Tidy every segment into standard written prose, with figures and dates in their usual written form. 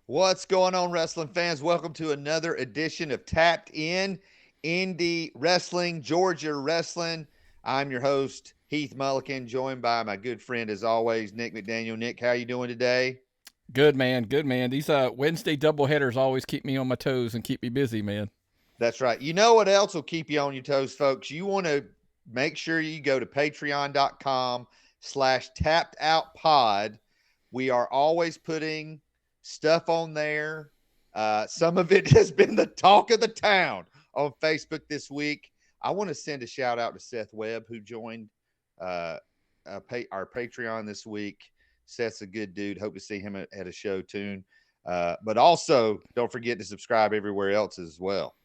What's going on, wrestling fans? Welcome to another edition of Tapped In Indy Wrestling, Georgia Wrestling. I'm your host, Heath Mullican, joined by my good friend, as always, Nick McDaniel. Nick, how you doing today? Good man, good man. These Wednesday doubleheaders always keep me on my toes and keep me busy, man. That's right. You know what else will keep you on your toes, folks? You want to make sure you go to patreon.com/tapped out pod. We are always putting stuff on there. Some of it has been the talk of the town on Facebook this week. I want to send a shout out to Seth Webb, who joined uh, our Patreon this week. Seth's a good dude. Hope to see him at a show soon. But also, don't forget to subscribe everywhere else as well.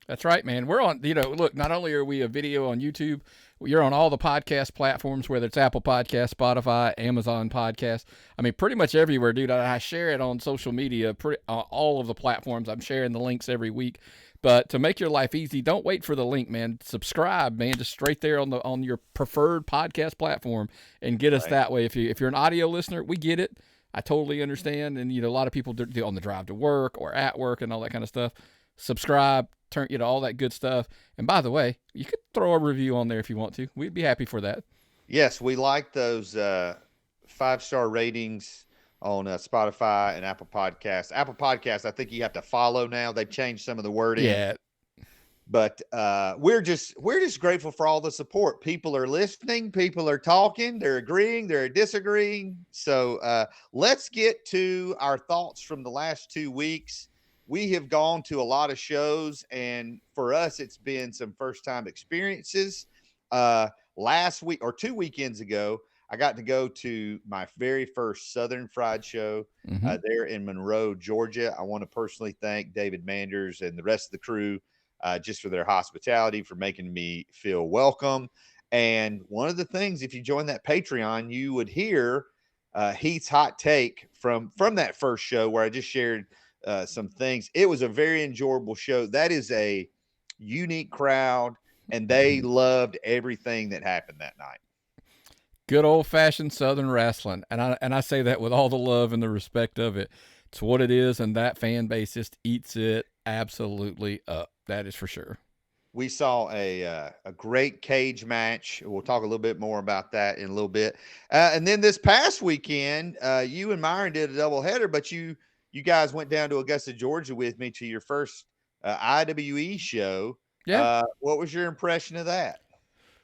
That's right, man. We're on, look, not only are we a video on YouTube, you're on all the podcast platforms, whether it's Apple Podcast, Spotify, Amazon Podcast. I mean, pretty much everywhere, dude. I share it on social media, all of the platforms. I'm sharing the links every week. But to make your life easy, don't wait for the link, man. Subscribe, man, just straight there on your preferred podcast platform and get us Right. that way. If you're an audio listener, we get it. I totally understand. And, a lot of people do on the drive to work or at work and all that kind of stuff. Subscribe, turn, all that good stuff. And by the way, you could throw a review on there if you want to. We'd be happy for that. Yes, we like those 5-star ratings on Spotify and Apple Podcasts. Apple Podcasts, I think you have to follow now. They've changed some of the wording, Yeah, but we're just grateful for all the support. People are listening, people are talking, they're agreeing, they're disagreeing. So let's get to our thoughts from the last 2 weeks. We have gone to a lot of shows, and for us, it's been some first time experiences. Last week or 2 weekends ago, I got to go to my very first Southern Fried show mm-hmm. there in Monroe, Georgia. I want to personally thank David Manders and the rest of the crew just for their hospitality, for making me feel welcome. And one of the things, if you join that Patreon, you would hear Heath's hot take from that first show where I just shared some things. It was a very enjoyable show. That is a unique crowd, and they loved everything that happened that night. Good old fashioned Southern wrestling, and I say that with all the love and the respect of it. It's what it is, and that fan base just eats it absolutely up. That is for sure. We saw a great cage match. We'll talk a little bit more about that in a little bit. And then this past weekend, you and Myron did a doubleheader, but you guys went down to Augusta, Georgia with me to your first IWE show. Yeah, What was your impression of that?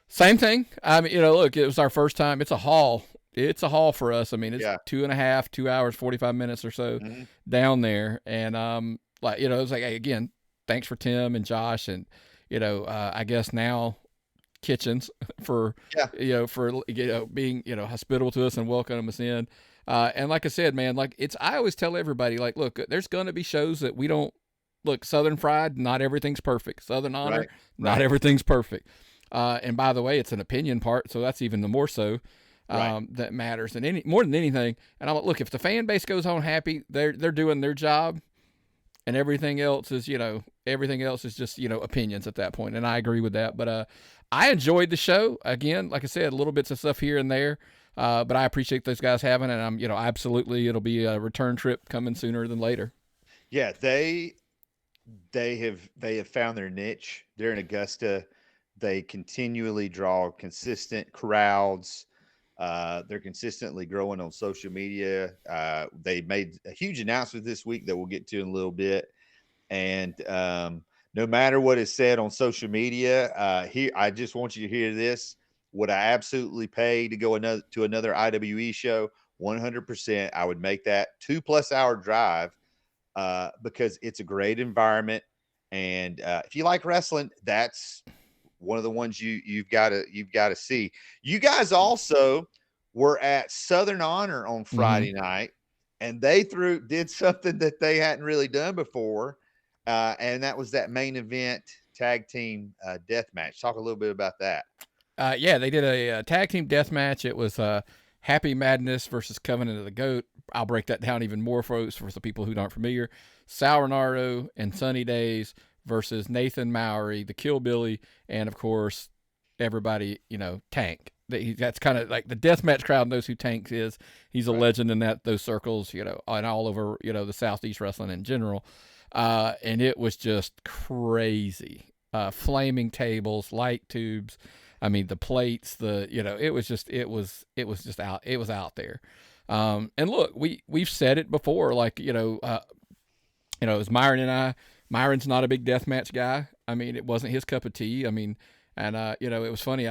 same thing. I mean, look, it was our first time. It's a haul. It's a haul for us. I mean, it's Yeah. 2.5, 2 hours, 45 minutes or so Mm-hmm. down there, and it was like, hey, again, thanks for Tim and Josh, and I guess now Kitchens for Yeah. being hospitable to us and welcoming us in. And like I said, man, like I always tell everybody, like, look, there's gonna be shows that we don't look. Southern Fried, not everything's perfect. Southern Honor, Right. not Right. everything's perfect. And by the way, it's an opinion part, so that's even the more so Right. that matters than more than anything. And I'm like, look, if the fan base goes home happy, they're doing their job, and everything else is just opinions at that point. And I agree with that. But I enjoyed the show. Again, like I said, little bits of stuff here and there. But I appreciate those guys having it. And I'm absolutely, it'll be a return trip coming sooner than later. Yeah. They have found their niche. They're in Augusta. They continually draw consistent crowds. They're consistently growing on social media. They made a huge announcement this week that we'll get to in a little bit. And no matter what is said on social media, here I just want you to hear this. Would I absolutely pay to go to another IWE show? 100%. I would make that 2+ hour drive because it's a great environment. And if you like wrestling, that's one of the ones you've got to see. You guys also were at Southern Honor on Mm-hmm. Friday night, and they did something that they hadn't really done before, and that was that main event tag team death match. Talk a little bit about that. Yeah, they did a tag team death match. It was Happy Madness versus Covenant of the Goat. I'll break that down even more, folks, for the people who aren't familiar. Sal Renardo and Sunny Days versus Nathan Mowry, the Kill Billy, and of course everybody, Tank. that's kind of like the deathmatch crowd knows who Tanks is. He's a legend in those circles, and all over, the Southeast wrestling in general. And it was just crazy. Flaming tables, light tubes. I mean, the plates, it was just out there. And look, we've said it before, like, it was Myron and I. Myron's not a big deathmatch guy. I mean, it wasn't his cup of tea. I mean, and it was funny.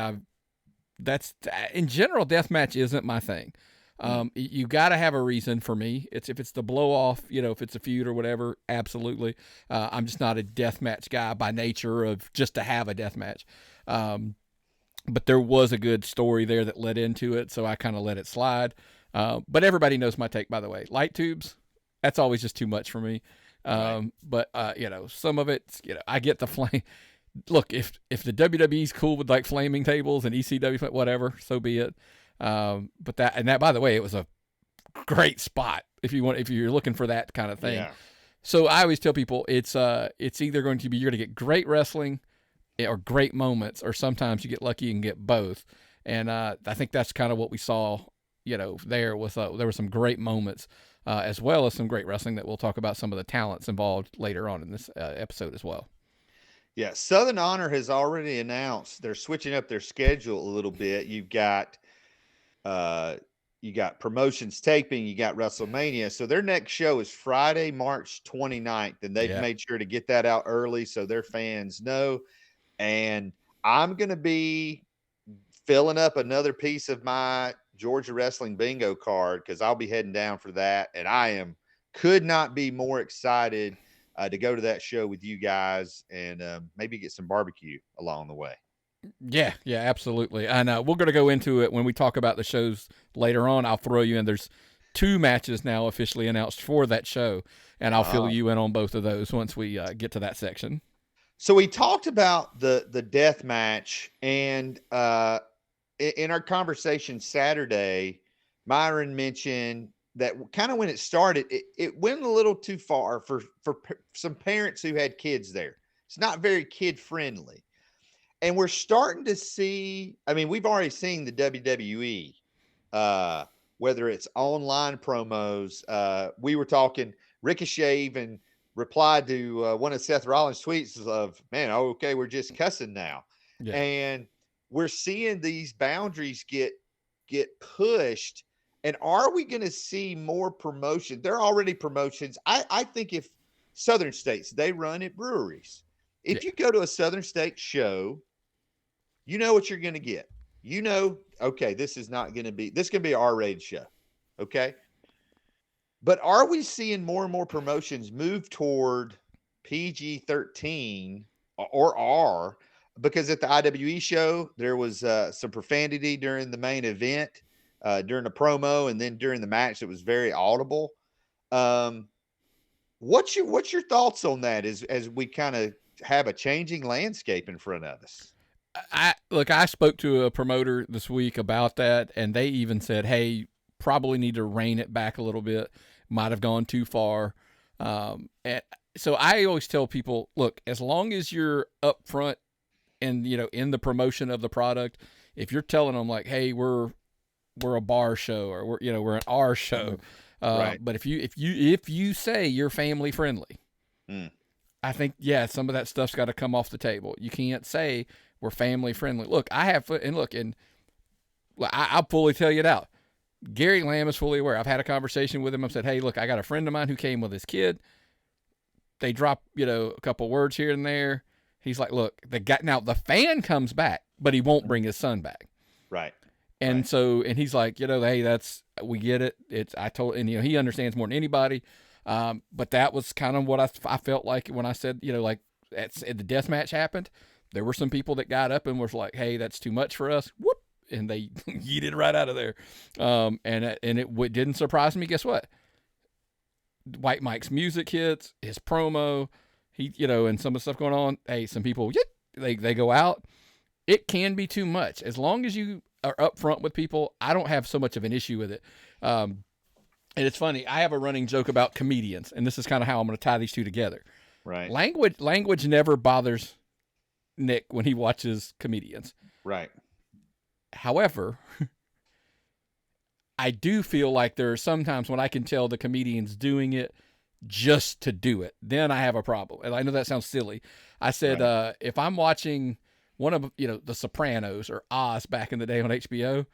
That's in general, deathmatch isn't my thing. You got to have a reason for me. If it's the blow off, if it's a feud or whatever, absolutely. I'm just not a deathmatch guy by nature of just to have a deathmatch. But there was a good story there that led into it, so I kind of let it slide. But everybody knows my take, by the way. Light tubes, that's always just too much for me. But some of it, I get the flame. Look, if the WWE's cool with like flaming tables and ECW, whatever, so be it. But that, by the way, it was a great spot if you're looking for that kind of thing. Yeah. So I always tell people it's either going to be, you're going to get great wrestling or great moments, or sometimes you get lucky and get both. And I think that's kind of what we saw. There were some great moments, as well as some great wrestling that we'll talk about some of the talents involved later on in this episode as well. Yeah, Southern Honor has already announced they're switching up their schedule a little bit. You got promotions taping, you got WrestleMania. So their next show is Friday, March 29th, and they've made sure to get that out early so their fans know. And I'm going to be filling up another piece of my Georgia Wrestling bingo card because I'll be heading down for that. And could not be more excited to go to that show with you guys and maybe get some barbecue along the way. Yeah, absolutely. And we're going to go into it when we talk about the shows later on. I'll throw you in. There's 2 matches now officially announced for that show, and I'll fill you in on both of those once we get to that section. So we talked about the death match, and in our conversation Saturday, Myron mentioned that kind of when it started, it went a little too far for some parents who had kids there. It's not very kid friendly. And we're starting to see, I mean, we've already seen the WWE, whether it's online promos. We were talking, Ricochet even replied to one of Seth Rollins' tweets of, man, okay, we're just cussing now. Yeah. And we're seeing these boundaries get pushed. And are we going to see more promotion? There are already promotions. I think if Southern states, they run at breweries. If you go to a Southern States show, you know what you're going to get. Okay, this is going to be an R-rated show. Okay. But are we seeing more and more promotions move toward PG-13 or R? Because at the IWE show, there was some profanity during the main event, during the promo, and then during the match, it was very audible. What's your thoughts on that as we kind of have a changing landscape in front of us? I spoke to a promoter this week about that, and they even said, hey, probably need to rein it back a little bit. Might have gone too far. And so I always tell people, look, as long as you're up front and, in the promotion of the product, if you're telling them like, hey, we're a bar show, or we're an R show. Right. But if you say you're family friendly, I think, some of that stuff's got to come off the table. You can't say we're family friendly. Look, I'll fully tell you now. Gary Lamb is fully aware. I've had a conversation with him. I've said, hey, look, I got a friend of mine who came with his kid. They drop, a couple words here and there. He's like, look, the fan comes back, but he won't bring his son back. Right. And so, and he's like, hey, we get it. He understands more than anybody. But that was kind of what I felt like when I said, like the death match happened. There were some people that got up and was like, hey, that's too much for us. Whoop. And they yeeted right out of there. And it didn't surprise me. Guess what? White Mike's music hits, his promo, and some of the stuff going on. Hey, some people, they go out. It can be too much. As long as you are upfront with people, I don't have so much of an issue with it. And it's funny. I have a running joke about comedians, and this is kind of how I'm going to tie these two together. Right. Language never bothers Nick when he watches comedians. Right. However, I do feel like there are sometimes when I can tell the comedian's doing it just to do it. Then I have a problem. And I know that sounds silly. I said, Right. if I'm watching one of, The Sopranos or Oz back in the day on HBO,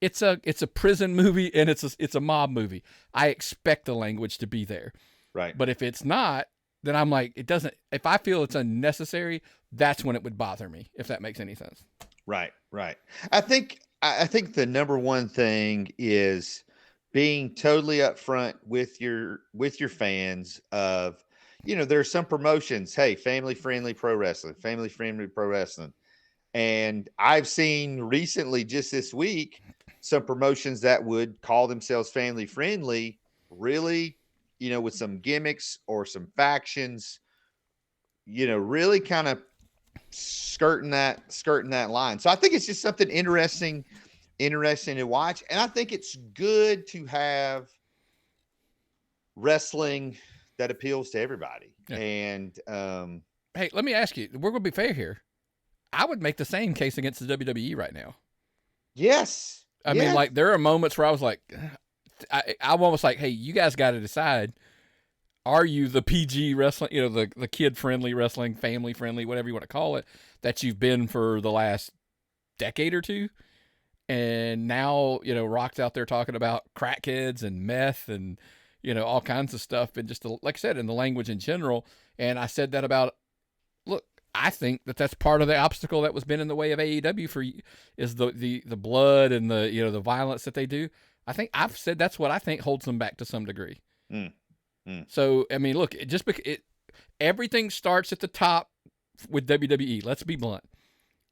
it's a prison movie and it's a mob movie. I expect the language to be there. Right. But if it's not, then I'm like, it doesn't. If I feel it's unnecessary, that's when it would bother me. If that makes any sense. Right. Right. I think the number one thing is being totally upfront with your fans of, there are some promotions, hey, family friendly pro wrestling. And I've seen recently, just this week, some promotions that would call themselves family friendly, really, with some gimmicks or some factions, really kind of skirting that line. So I think it's just something interesting to watch. And I think it's good to have wrestling that appeals to everybody. Yeah. And Hey, let me ask you. We're going to be fair here. I would make the same case against the WWE right now. yes. I mean, like, there are moments where I was like, I'm almost like, hey, you guys got to decide. Are you the PG wrestling, the kid-friendly wrestling, family-friendly, whatever you want to call it, that you've been for the last decade or two? And now, Rock's out there talking about crackheads and meth and, all kinds of stuff. And just, like I said, in the language in general. And I said that about, look, I think that's part of the obstacle that was been in the way of AEW is the blood and the violence that they do. I think I've said that's what I think holds them back to some degree. Mm. So, I mean, look, everything starts at the top with WWE. Let's be blunt.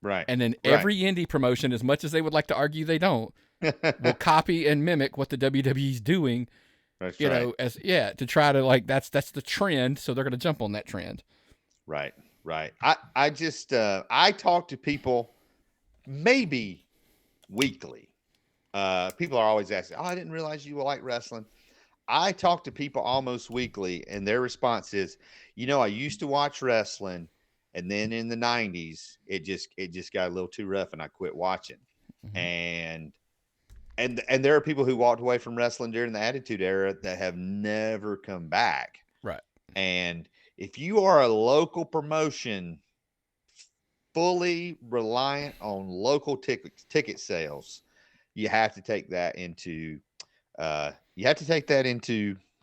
Right. And then every indie promotion, as much as they would like to argue they don't, will copy and mimic what the WWE's doing. That's to try to that's the trend. So they're going to jump on that trend. Right. Right. I talk to people maybe weekly. People are always asking, "Oh, I didn't realize you like wrestling." I talk to people almost weekly, and their response is, I used to watch wrestling, and then in the 90s, it just got a little too rough, and I quit watching. Mm-hmm. And there are people who walked away from wrestling during the Attitude Era that have never come back. Right. And if you are a local promotion fully reliant on local ticket sales, you have to take that into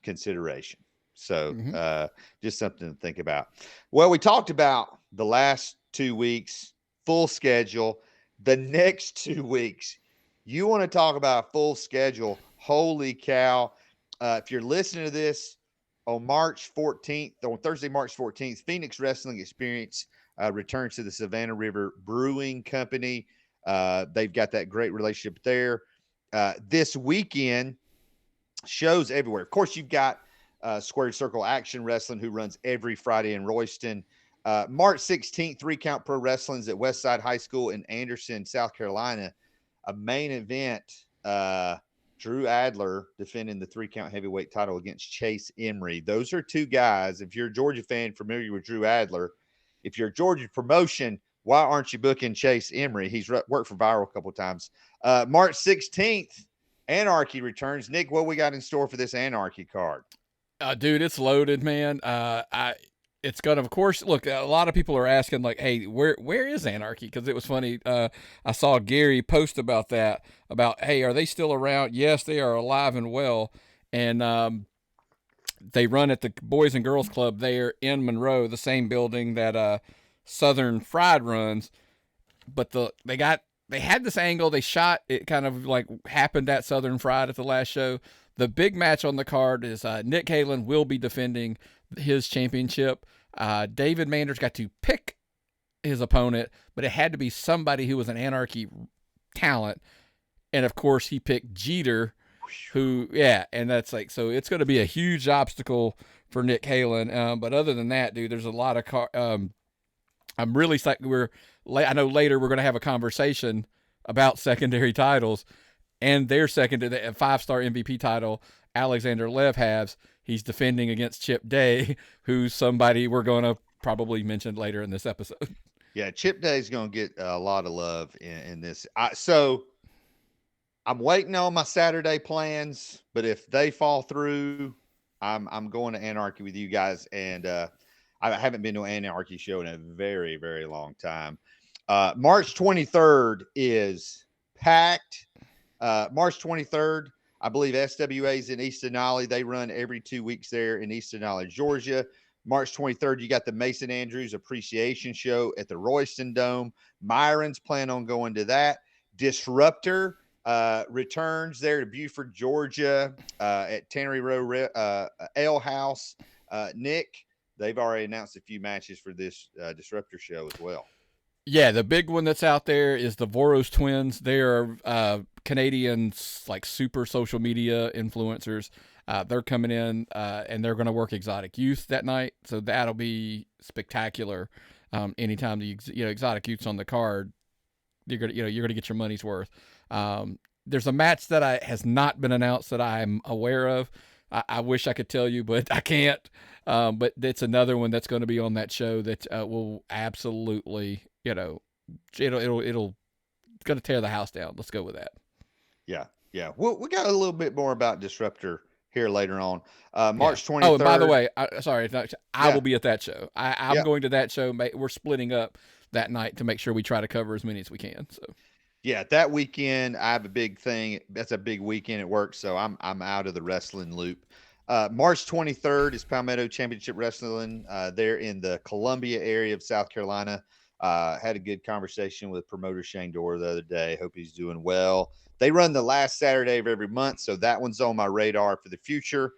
consideration. So just something to think about. Well, we talked about the last 2 weeks, full schedule. The next 2 weeks, you want to talk about full schedule. Holy cow. If you're listening to this on March 14th, on Thursday, March 14th, Phoenix Wrestling Experience returns to the Savannah River Brewing Company. They've got that great relationship there. This weekend, shows everywhere. Of course, you've got Squared Circle Action Wrestling, who runs every Friday in Royston. March 16th, 3 Count Pro Wrestling's at Westside High School in Anderson, South Carolina. A main event, Drew Adler defending the 3 Count heavyweight title against Chase Emery. Those are two guys. If you're a Georgia fan familiar with Drew Adler, if you're a Georgia promotion, why aren't you booking Chase Emery? He's worked for Viral a couple of times. March 16th, Anarchy returns. Nick, what we got in store for this Anarchy card? Dude, it's loaded, man. It's gonna, of course. Look, a lot of people are asking, like, "Hey, where is Anarchy?" Because it was funny. I saw Gary post about that. About, hey, are they still around? Yes, they are alive and well, and they run at the Boys and Girls Club there in Monroe, the same building that Southern Fried runs. But they had this angle. They shot it, kind of like happened at Southern Fried at the last show. The big match on the card is Nick Halen will be defending his championship. David Manders got to pick his opponent, but it had to be somebody who was an Anarchy talent. And of course, he picked Jeter, and that's like, so it's going to be a huge obstacle for Nick Halen. But other than that, dude, there's a lot of I'm really excited. I know later we're going to have a conversation about secondary titles, and their secondary 5-star MVP title, Alexander Lev has. He's defending against Chip Day, who's somebody we're going to probably mention later in this episode. Yeah, Chip Day is going to get a lot of love in this. So I'm waiting on my Saturday plans, but if they fall through, I'm going to Anarchy with you guys. And I haven't been to an Anarchy show in a very, very long time. March 23rd is packed. March 23rd, I believe SWA is in East Denali. They run every 2 weeks there in East Denali, Georgia. March 23rd, you got the Mason Andrews Appreciation Show at the Royston Dome. Myron's plan on going to that. Disruptor returns there to Buford, Georgia, at Tannery Row Ale House. Nick, they've already announced a few matches for this Disruptor show as well. Yeah, the big one that's out there is the Voros twins. They are Canadian, like, super social media influencers. They're coming in and they're going to work Exotic Youth that night, so that'll be spectacular. Anytime the Exotic Youth's on the card, you're gonna get your money's worth. There's a match that has not been announced that I'm aware of. I wish I could tell you, but I can't. But it's another one that's going to be on that show that will absolutely, it'll going to tear the house down. Let's go with that. Yeah. Well, we got a little bit more about Disruptor here later on. March 23rd. Oh, and by the way, I will be at that show. I'm going to that show. We're splitting up that night to make sure we try to cover as many as we can. So. Yeah, that weekend I have a big thing. That's a big weekend at work, so I'm out of the wrestling loop. March 23rd is Palmetto Championship Wrestling there in the Columbia area of South Carolina. Had a good conversation with promoter Shane Dorr the other day. Hope he's doing well. They run the last Saturday of every month, so that one's on my radar for the future.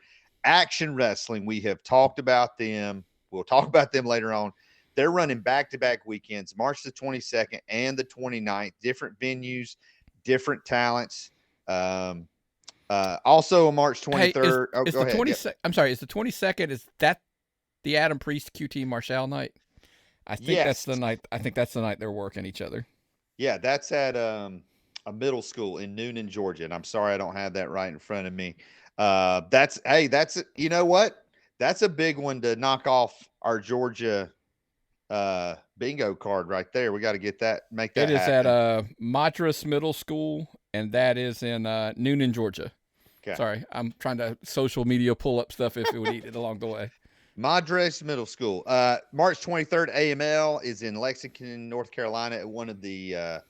Action Wrestling, we have talked about them. We'll talk about them later on. They're running back-to-back weekends, March the 22nd and the 29th, different venues, different talents. Also on March 23rd. Is go the ahead. I'm sorry, is the 22nd, is that the Adam Priest QT Marshall night? I think that's the night. I think that's the night they're working each other. Yeah, that's at a middle school in Noonan, Georgia. And I'm sorry I don't have that right in front of me. That's you know what? That's a big one to knock off our Georgia bingo card right there. We got to get that, make that happen. It is at Madras Middle School, and that is in Noonan, Georgia. Okay. Sorry, I'm trying to social media pull up stuff if it would eat it along the way. Madras Middle School. March 23rd, AML is in Lexington, North Carolina at one of the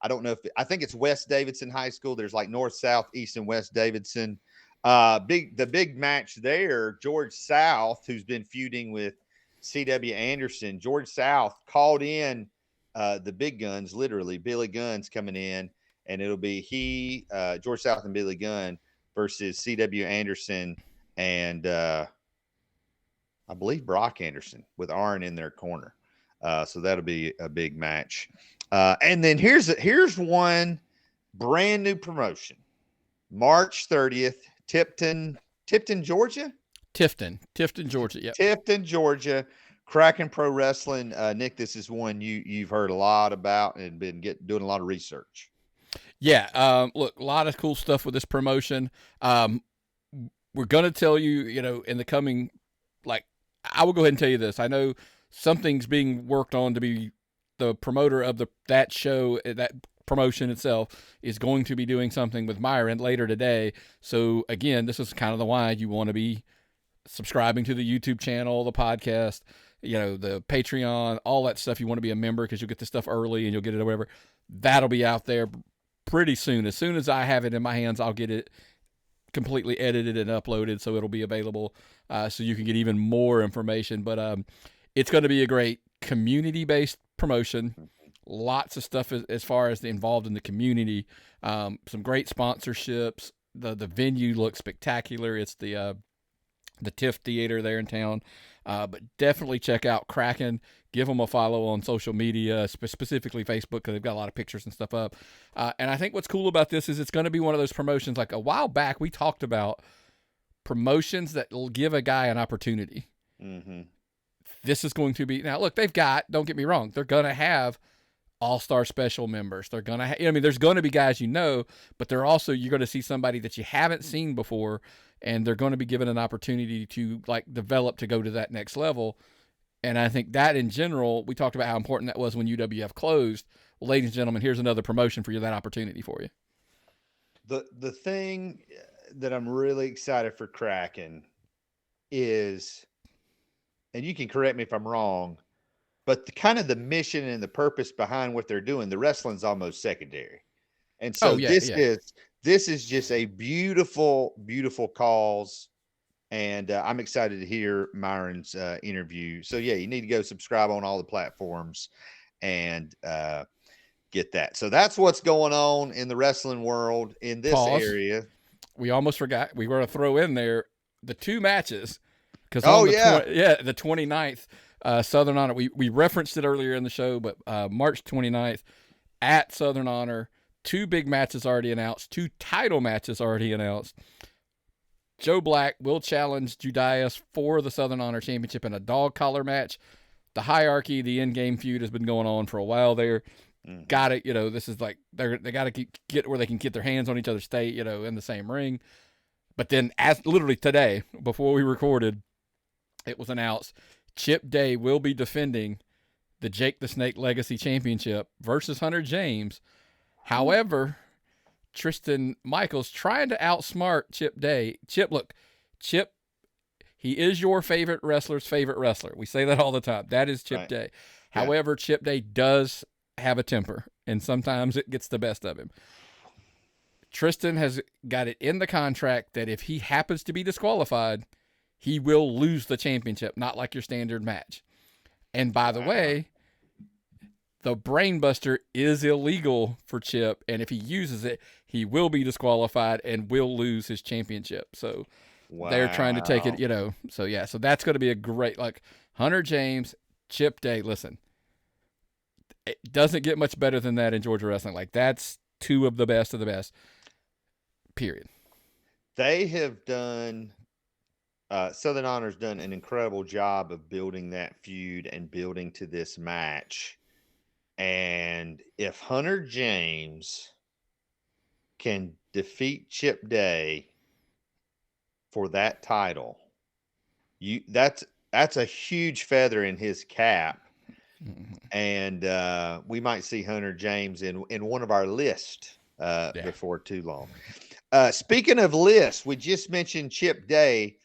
I think it's West Davidson High School. There's like North, South, East, and West Davidson. The big match there, George South, who's been feuding with C.W. Anderson. George South called in the big guns, literally Billy Gunn's coming in, and it'll be George South and Billy Gunn versus C.W. Anderson and I believe Brock Anderson with Arn in their corner. So that'll be a big match. And then here's one brand new promotion. March 30th, Tipton, Georgia? Tifton, Georgia. Yeah. Tifton, Georgia. Kraken Pro Wrestling. Nick, this is one you've heard a lot about and been doing a lot of research. Yeah. Look, a lot of cool stuff with this promotion. We're going to tell you, in the coming, I will go ahead and tell you this. I know something's being worked on to be the promoter of that show, that promotion itself is going to be doing something with Myron later today. So again, this is kind of the why you want to be subscribing to the YouTube channel, the podcast, the Patreon, all that stuff. You want to be a member because you'll get the stuff early and you'll get it or whatever. That'll be out there pretty soon. As soon as I have it in my hands, I'll get it completely edited and uploaded, so it'll be available so you can get even more information. But it's going to be a great community-based promotion. Lots of stuff as far as involved in the community. Some great sponsorships. The venue looks spectacular. It's the TIFF Theater there in town. But definitely check out Kraken. Give them a follow on social media, specifically Facebook, because they've got a lot of pictures and stuff up. And I think what's cool about this is it's going to be one of those promotions. Like a while back, we talked about promotions that will give a guy an opportunity. Mm-hmm. This is going to be, now look, don't get me wrong, they're going to have all-star special members. They're going to there's going to be guys but you're going to see somebody that you haven't seen before, and they're going to be given an opportunity to develop to go to that next level. And I think that in general, we talked about how important that was when UWF closed. Well, ladies and gentlemen, here's another promotion for you, that opportunity for you. The thing that I'm really excited for Kraken is, and you can correct me if I'm wrong, but the kind of the mission and the purpose behind what they're doing, the wrestling's almost secondary. And so Oh, yeah, yeah. This is just a beautiful, beautiful cause. And I'm excited to hear Myron's interview. So yeah, you need to go subscribe on all the platforms and get that. So that's what's going on in the wrestling world in this Pause. area. We almost forgot. We were going to throw in there the 2 matches. Because Oh on the yeah, the 29th, Southern Honor, we referenced it earlier in the show, but March 29th at Southern Honor, 2 big matches already announced, 2 title matches already announced. Joe Black will challenge Judias for the Southern Honor Championship in a dog collar match. The hierarchy, the in-game feud has been going on for a while there. Mhm. Got it, this is like they got to get where they can get their hands on each other, stay, in the same ring. But then, as literally today, before we recorded, it was announced Chip Day will be defending the Jake the Snake Legacy Championship versus Hunter James. However, Tristan Michaels trying to outsmart Chip Day. Chip, he is your favorite wrestler's favorite wrestler. We say that all the time. That is Chip Right. Day. Yeah. However, Chip Day does have a temper, and sometimes it gets the best of him. Tristan has got it in the contract that if he happens to be disqualified, he will lose the championship, not like your standard match. And by the way, the Brainbuster is illegal for Chip, and if he uses it, he will be disqualified and will lose his championship. So they're trying to take it, So yeah, so that's going to be a great, like, Hunter James, Chip Day. Listen, it doesn't get much better than that in Georgia wrestling. Like, that's 2 of the best, period. They have done, Southern Honor's done an incredible job of building that feud and building to this match. And if Hunter James can defeat Chip Day for that title, that's a huge feather in his cap. Mm-hmm. And we might see Hunter James in one of our lists before too long. Speaking of lists, we just mentioned Chip Day.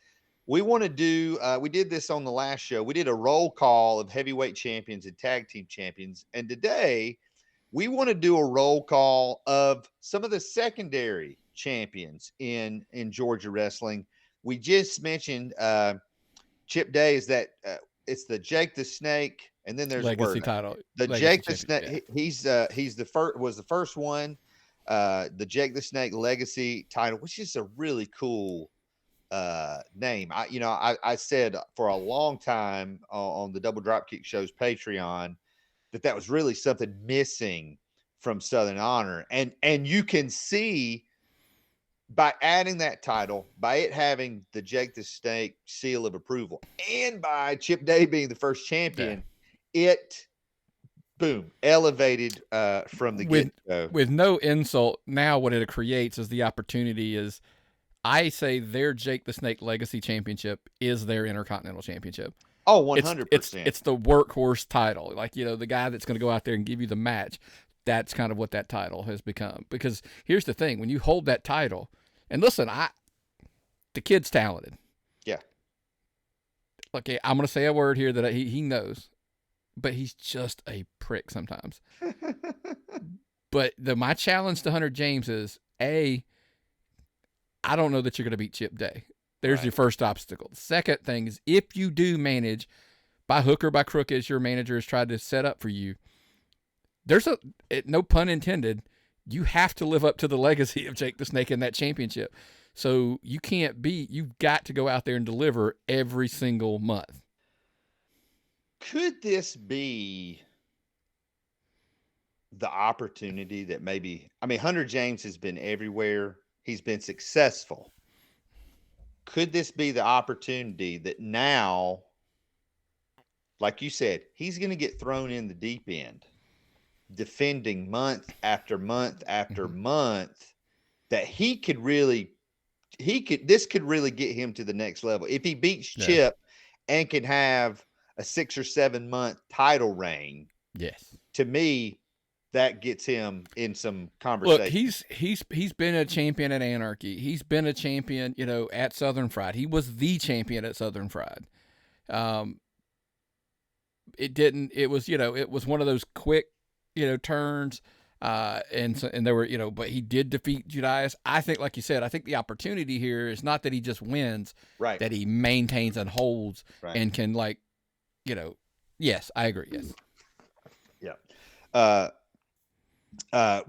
We want to do, we did this on the last show. We did a roll call of heavyweight champions and tag team champions. And today we want to do a roll call of some of the secondary champions in Georgia wrestling. We just mentioned Chip Day is that it's the Jake the Snake. And then there's Legacy title. The Jake the Snake. Yeah. He's the first one. The Jake the Snake Legacy title, which is a really cool name. I said for a long time on the Double Dropkick Show's Patreon that was really something missing from Southern Honor, and you can see by adding that title, by it having the Jake the Snake seal of approval, and by Chip Day being the first champion, it boom, elevated from the get-go. With no insult, now what it creates is the opportunity is, I say their Jake the Snake Legacy Championship is their Intercontinental Championship. Oh, 100%. It's the workhorse title. Like, the guy that's going to go out there and give you the match. That's kind of what that title has become. Because here's the thing. When you hold that title, and listen, the kid's talented. Yeah. Okay, I'm going to say a word here that he knows. But he's just a prick sometimes. But my challenge to Hunter James is, I don't know that you're going to beat Chip Day. There's your first obstacle. The second thing is, if you do manage, by hook or by crook, as your manager has tried to set up for you, there's no pun intended, you have to live up to the legacy of Jake the Snake in that championship. So you've got to go out there and deliver every single month. Could this be the opportunity that Hunter James has been everywhere. He's been successful. Could this be the opportunity that now, like you said, he's going to get thrown in the deep end, defending month after month after month, that this could really get him to the next level. If he beats Chip and can have a 6 or 7 month title reign, Yes. to me, that gets him in some Look, conversation. he's been a champion at Anarchy. He's been a champion, at Southern Fried. He was the champion at Southern Fried. It was one of those quick, turns. And there were, but he did defeat Judas. I think, like you said, I think the opportunity here is not that he just wins, Right. that he maintains and holds and can, yes, I agree. Yes. Yeah.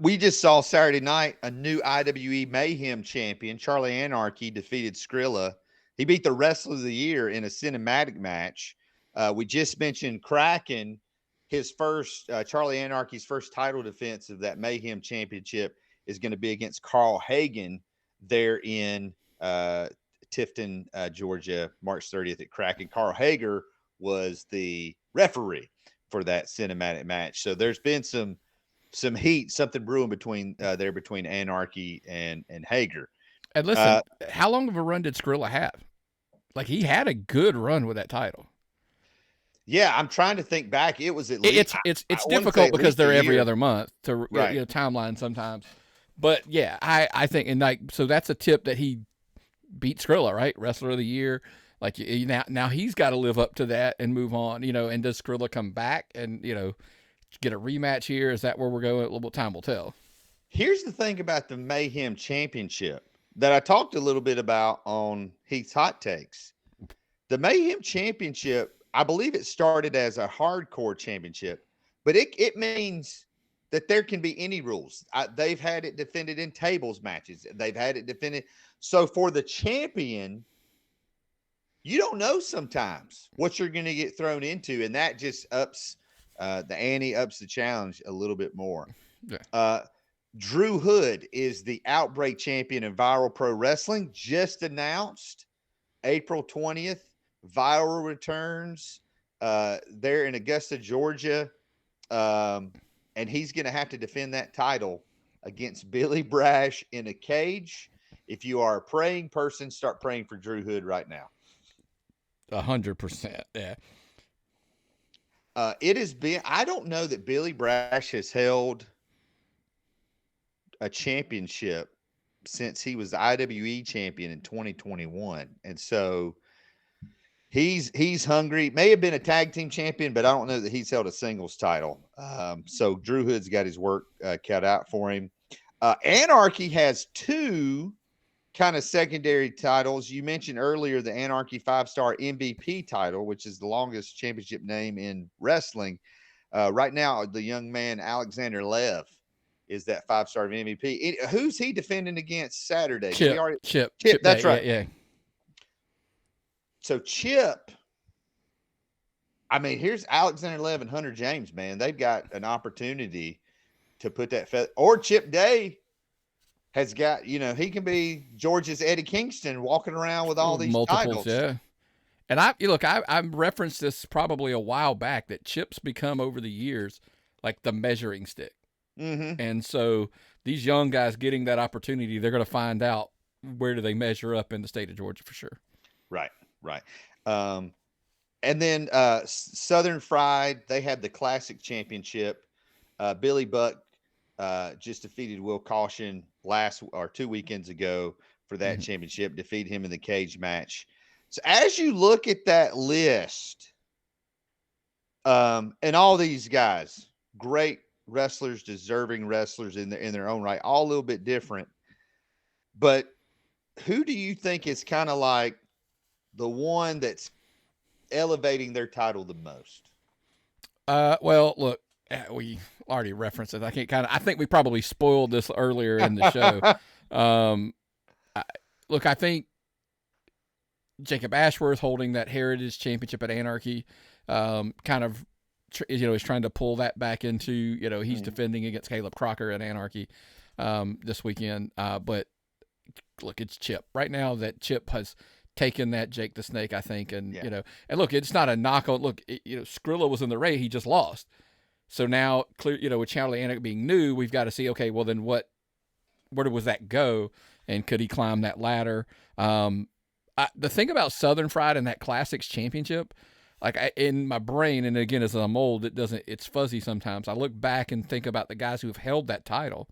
We just saw Saturday night a new IWE Mayhem champion, Charlie Anarchy, defeated Skrilla. He beat the Wrestler of the Year in a cinematic match. We just mentioned Kraken. His first, Charlie Anarchy's first title defense of that Mayhem championship is going to be against Carl Hagen there in Tifton, Georgia, March 30th at Kraken. Carl Hager was the referee for that cinematic match. So there's been some heat, something brewing between Anarchy and Hager. And listen, how long of a run did Skrilla have? Like, he had a good run with that title. Yeah, I'm trying to think back. It was at least it's difficult because they're every other month to timeline sometimes. But yeah, I think, and so that's a tip that he beat Skrilla, right? Wrestler of the Year. Like, now he's got to live up to that and move on, and does Skrilla come back and, get a rematch here? Is that where we're going? A little time will tell. Here's the thing about the Mayhem Championship that I talked a little bit about on Heath's Hot Takes. The Mayhem Championship, I believe it started as a hardcore championship, but it means that there can be any rules. They've had it defended in tables matches. They've had it defended. So for the champion, you don't know sometimes what you're going to get thrown into, and that just ups the ante, ups the challenge a little bit more. Yeah. Drew Hood is the Outbreak champion in Viral Pro Wrestling, just announced April 20th. Viral returns there in Augusta, Georgia. And he's going to have to defend that title against Billy Brash in a cage. If you are a praying person, start praying for Drew Hood right now. 100%. Yeah. It has been, I don't know that Billy Brash has held a championship since he was the IWE champion in 2021. And so he's hungry. May have been a tag team champion, but I don't know that he's held a singles title. So Drew Hood's got his work cut out for him. Anarchy has two kind of secondary titles. You mentioned earlier the Anarchy 5-star MVP title, which is the longest championship name in wrestling. Right now, the young man Alexander Lev is that 5-star MVP. Who's he defending against Saturday? Chip. That's right. Yeah. So Chip, I mean, here's Alexander Lev and Hunter James, man. They've got an opportunity to put that or Chip Day has got, he can be Georgia's Eddie Kingston walking around with all these multiples, titles. Yeah. And I referenced this probably a while back that Chip's become over the years like the measuring stick. Mm-hmm. And so these young guys getting that opportunity, they're going to find out where do they measure up in the state of Georgia for sure. Right. And then Southern Fried, they had the Classic Championship. Billy Buck just defeated Will Caution 2 weekends ago for that championship, defeated him in the cage match. So as you look at that list, and all these guys, great wrestlers, deserving wrestlers in their own right, all a little bit different. But who do you think is kind of like the one that's elevating their title the most? Well, look, we already referenced it. I think we probably spoiled this earlier in the show. I think Jacob Ashworth holding that Heritage Championship at Anarchy, kind of, is trying to pull that back into, he's defending against Caleb Crocker at Anarchy this weekend. But look, it's Chip right now. That Chip has taken that Jake the Snake, I think, and and look, it's not a knock on. Look, Skrilla was in the race, he just lost. So now, clear, with Charlie Anarchy being new, we've got to see. Okay, well then where was that go, and could he climb that ladder? The thing about Southern Fried and that Classics Championship, I think, like in my brain, and again, as I'm old, it's fuzzy sometimes. I look back and think about the guys who have held that title.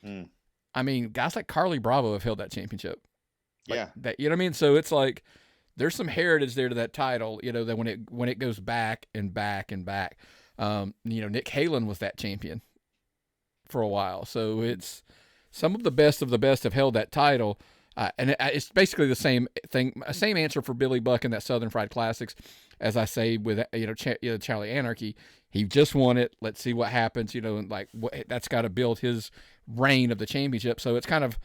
Mm. I mean, guys like Carly Bravo have held that championship. Like Yeah. that, you know what I mean? So it's like there's some heritage there to that title, you know, that when it goes back and back and back. You know, Nick Halen was that champion for a while. So it's some of the best have held that title. And it's basically the same thing, same answer for Billy Buck in that Southern Fried Classics, as I say with Charlie Anarchy. He just won it. Let's see what happens. You know, and like that's got to build his reign of the championship. So it's kind of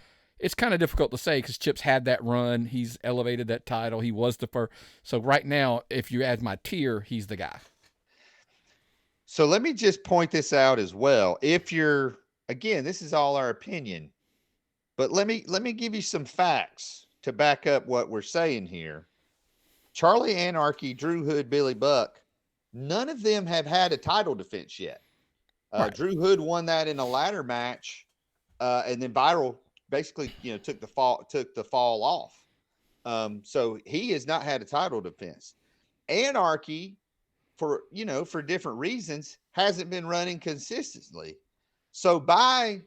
difficult to say because Chip's had that run. He's elevated that title. He was the first. So right now, if you add my tier, he's the guy. So let me just point this out as well. If you're, again, this is all our opinion, but let me give you some facts to back up what we're saying here. Charlie Anarchy, Drew Hood, Billy Buck, none of them have had a title defense yet. Right. Drew Hood won that in a ladder match, and then Viral basically, you know, took the fall off. So he has not had a title defense. Anarchy, for different reasons, hasn't been running consistently. So by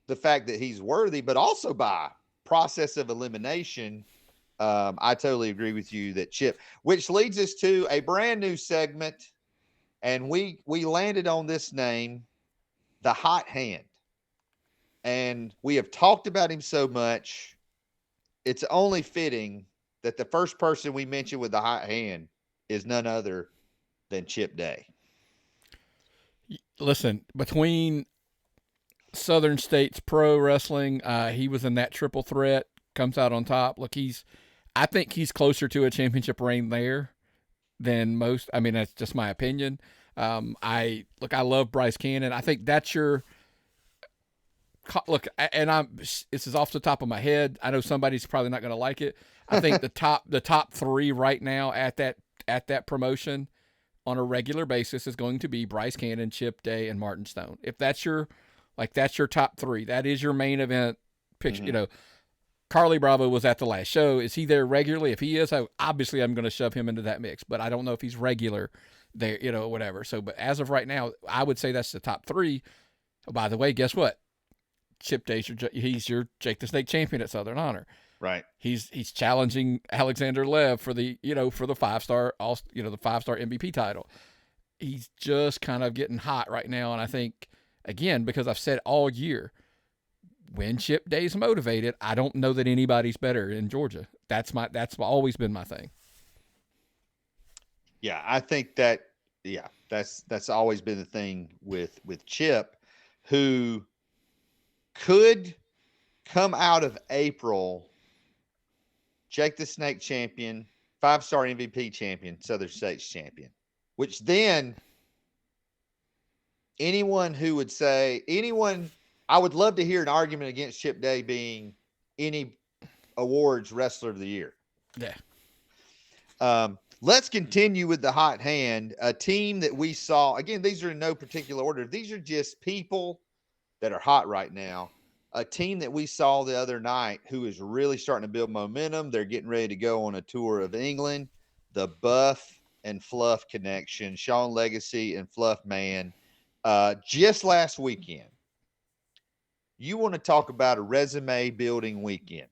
the fact that he's worthy, but also by process of elimination, I totally agree with you that Chip, which leads us to a brand new segment, and we landed on this name, the Hot Hand. And we have talked about him so much, it's only fitting that the first person we mention with the hot hand is none other than Chip Day. Listen, between Southern States Pro Wrestling, he was in that triple threat, comes out on top. Look, I think he's closer to a championship reign there than most. I mean, that's just my opinion. I love Bryce Cannon. I think that's your look. And this is off the top of my head. I know somebody's probably not going to like it. I think the top three right now at that promotion on a regular basis is going to be Bryce Cannon, Chip Day, and Martin Stone. If that's your top three, that is your main event picture. Mm-hmm. You know, Carly Bravo was at the last show. Is he there regularly? If he is, obviously I'm going to shove him into that mix, but I don't know if he's regular there, you know, whatever. So, but as of right now, I would say that's the top three. Oh, by the way, guess what? Chip Day, he's your Jake the Snake champion at Southern Honor. Right. He's challenging Alexander Lev for the 5-star, the 5-star MVP title. He's just kind of getting hot right now. And I think, again, because I've said all year, when Chip Day's motivated, I don't know that anybody's better in Georgia. That's always been my thing. Yeah, I think that's always been the thing with Chip, who could come out of April Jake the Snake champion, 5-star MVP champion, Southern States champion, which then I would love to hear an argument against Chip Day being any awards wrestler of the year. Yeah. Let's continue with the hot hand, a team that we saw. Again, these are in no particular order. These are just people that are hot right now. A team that we saw the other night who is really starting to build momentum. They're getting ready to go on a tour of England. The Buff and Fluff connection, Sean Legacy and Fluff Man, just last weekend. You want to talk about a resume building weekend.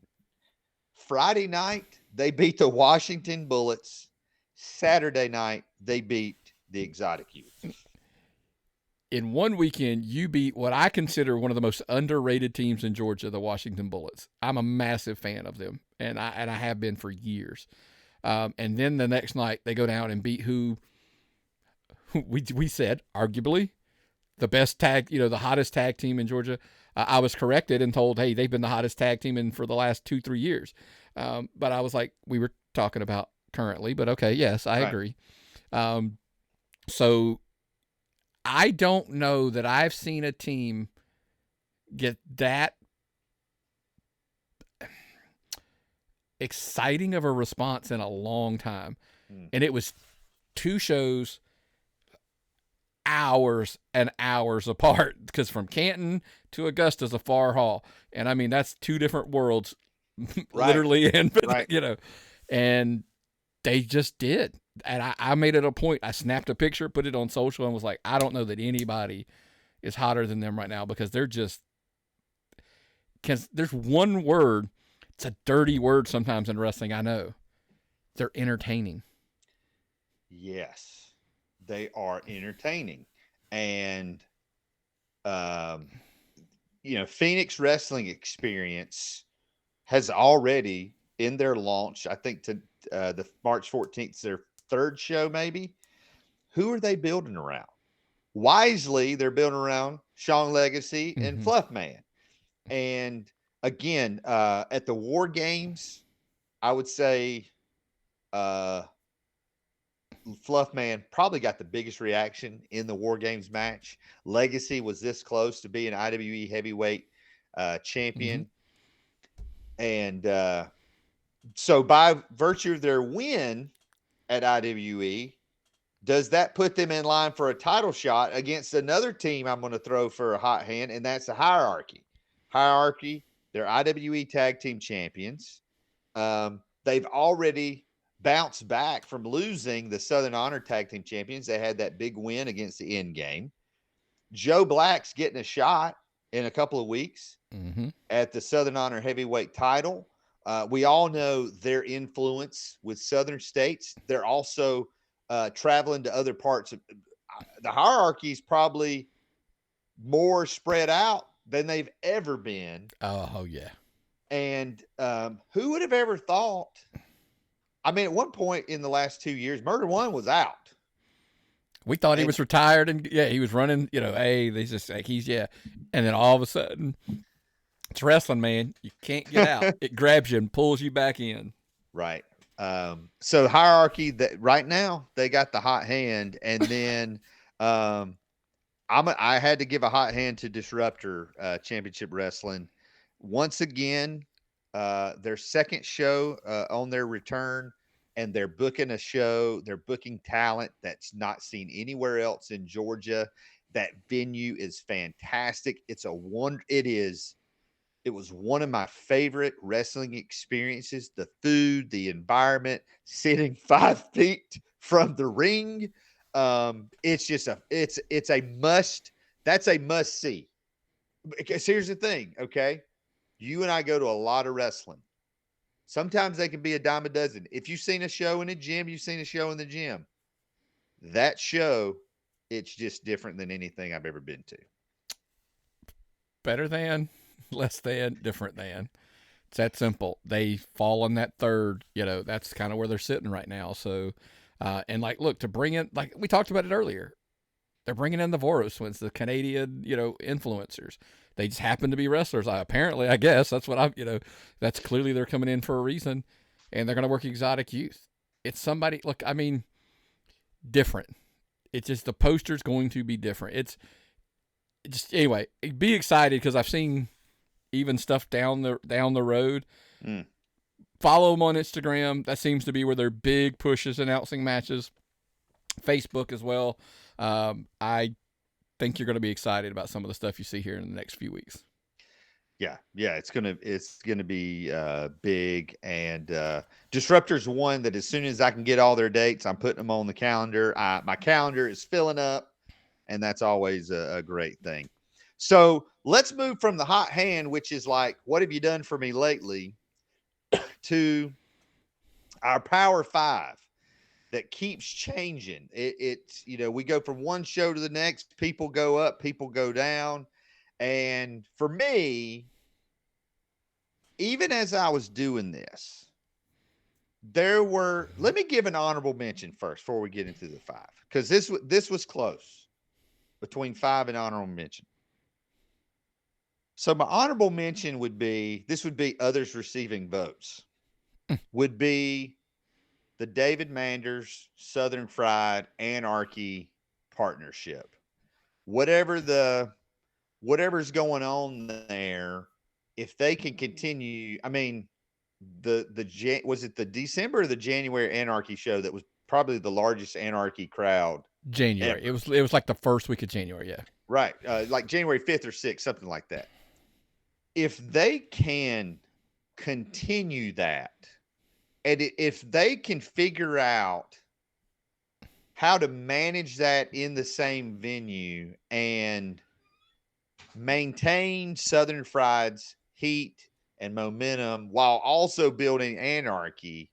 Friday night, they beat the Washington Bullets. Saturday night, they beat the Exotic Youth. In one weekend, you beat what I consider one of the most underrated teams in Georgia, the Washington Bullets. I'm a massive fan of them, and I have been for years. And then the next night, they go down and beat who we said, arguably, the best tag, the hottest tag team in Georgia. I was corrected and told, hey, they've been the hottest tag team for the last 2-3 years. But I was like, we were talking about currently, but okay, yes, I agree. So I don't know that I've seen a team get that exciting of a response in a long time. And it was 2 shows, hours and hours apart, because from Canton to Augusta is a far haul. And I mean, that's 2 different worlds, literally, and, and they just did. and I made it a point. I snapped a picture, put it on social, and was like, I don't know that anybody is hotter than them right now, because they're just, because there's one word, it's a dirty word sometimes in wrestling, I know. They're entertaining. Yes, they are entertaining. And, um, Phoenix Wrestling Experience has already, in their launch, I think to the March 14th, their third show, maybe. Who are they building around? Wisely, they're building around Sean Legacy and Fluffman. And again, at the War Games, I would say Fluffman probably got the biggest reaction in the War Games match. Legacy was this close to being IWE heavyweight champion. And so by virtue of their win at IWE, does that put them in line for a title shot against another team I'm going to throw for a hot hand, and that's the Hierarchy. Hierarchy, they're IWE Tag Team Champions. They've already bounced back from losing the Southern Honor Tag Team Champions. They had that big win against the End Game. Joe Black's getting a shot in a couple of weeks at the Southern Honor Heavyweight title. We all know their influence with Southern states. They're also traveling to other parts of the Hierarchy is probably more spread out than they've ever been. Oh yeah. And who would have ever thought? I mean, at one point in the last 2 years, Murder One was out. We thought he was retired, and he was running. Hey, they just like and then all of a sudden, it's wrestling, man. You can't get out. It grabs you and pulls you back in. Right. So Hierarchy, that right now they got the hot hand, and then I had to give a hot hand to Disruptor Championship Wrestling once again. Their second show on their return, and they're booking a show. They're booking talent that's not seen anywhere else in Georgia. That venue is fantastic. It was one of my favorite wrestling experiences. The food, the environment, sitting 5 feet from the ring. It's just it's a must. That's a must see. Because here's the thing, okay? You and I go to a lot of wrestling. Sometimes they can be a dime a dozen. If you've seen a show in a gym, you've seen a show in the gym. That show, it's just different than anything I've ever been to. Better than, less than, different than. It's that simple. They fall in that third, that's kind of where they're sitting right now. So, and look, to bring in, like we talked about it earlier, they're bringing in the Voros twins, the Canadian, influencers. They just happen to be wrestlers. Apparently, I guess that's what that's clearly they're coming in for a reason, and they're going to work Exotic Youth. It's somebody, look, I mean, different. It's just the poster's going to be different. It's just, anyway, be excited because I've seen even stuff down the road. Follow them on Instagram. That seems to be where their big push is announcing matches. Facebook as well. I think you're going to be excited about some of the stuff you see here in the next few weeks. Yeah, it's gonna be big, and Disruptor's one that as soon as I can get all their dates, I'm putting them on the calendar. My calendar is filling up, and that's always a great thing. So let's move from the hot hand, which is like, what have you done for me lately, to our Power Five that keeps changing. It's we go from one show to the next. People go up, people go down. And for me, even as I was doing this, let me give an honorable mention first before we get into the 5, because this was close between 5 and honorable mention. So my honorable mention would be others receiving votes, would be the David Manders Southern Fried Anarchy partnership. Whatever's going on there, if they can continue, I mean, was it the December or the January Anarchy show that was probably the largest Anarchy crowd? January. Ever. It was like the first week of January, yeah. Right. Like January 5th or 6th, something like that. If they can continue that, and if they can figure out how to manage that in the same venue and maintain Southern Fried's heat and momentum while also building Anarchy.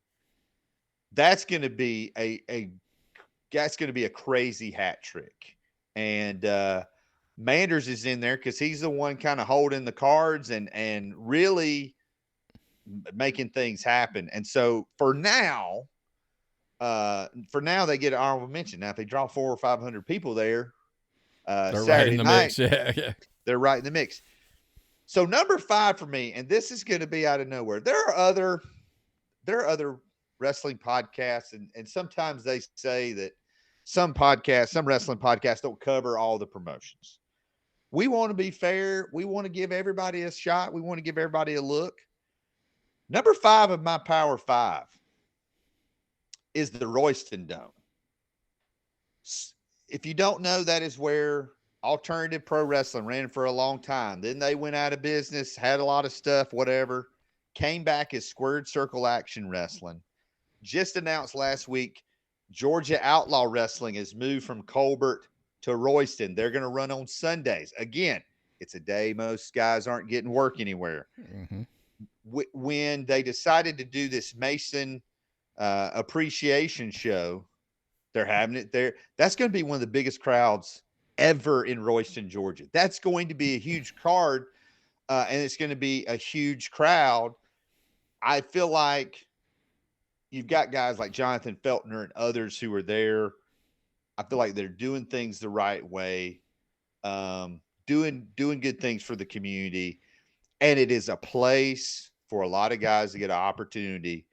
That's going to be a crazy hat trick. And Manders is in there because he's the one kind of holding the cards and really making things happen. And so for now they get an honorable mention. Now, if they draw 400 or 500 people there They're right in Saturday the night, mix. Yeah. they're right in the mix. So number 5 for me, and this is going to be out of nowhere. There are other wrestling podcasts, and sometimes they say that some wrestling podcasts don't cover all the promotions. We want to be fair. We want to give everybody a shot. We want to give everybody a look. Number 5 of my Power 5 is the Royston Dome. If you don't know, that is where Alternative Pro Wrestling ran for a long time. Then they went out of business, had a lot of stuff, whatever. Came back as Squared Circle Action Wrestling. Just announced last week, Georgia Outlaw Wrestling has moved from Colbert to Royston. They're going to run on Sundays. Again, it's a day most guys aren't getting work anywhere. Mm-hmm. When they decided to do this Mason appreciation show, they're having it there. That's going to be one of the biggest crowds ever in Royston, Georgia. That's going to be a huge card, and it's going to be a huge crowd. I feel like you've got guys like Jonathan Feltner and others who are there. I feel like they're doing things the right way, doing good things for the community, and it is a place for a lot of guys to get an opportunity